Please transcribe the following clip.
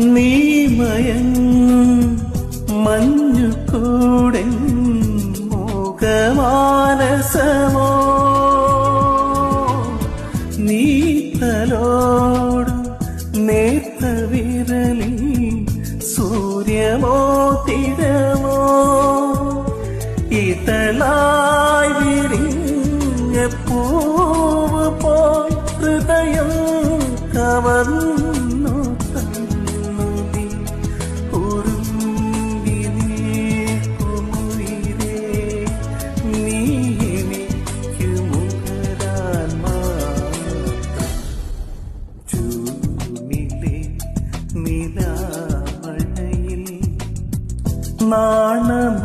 നീ മയങ്ങും മഞ്ഞുകൂടെ മോഹമാനസമോ നീ തലോടും നേർത്ത വിരലി സൂര്യമോ തിരമോ ഇതളായി വിരിഞ്ഞ പൂവ് പോൽ ഹൃദയം കവർന്നു തന്നു നീ ഉറുമ്പി നീക്കുമുയിരേ നീ എനിക്കു മുഖരാൻ മാത്രം ജൂണിലെ നിലാമഴയിൽ നാണമ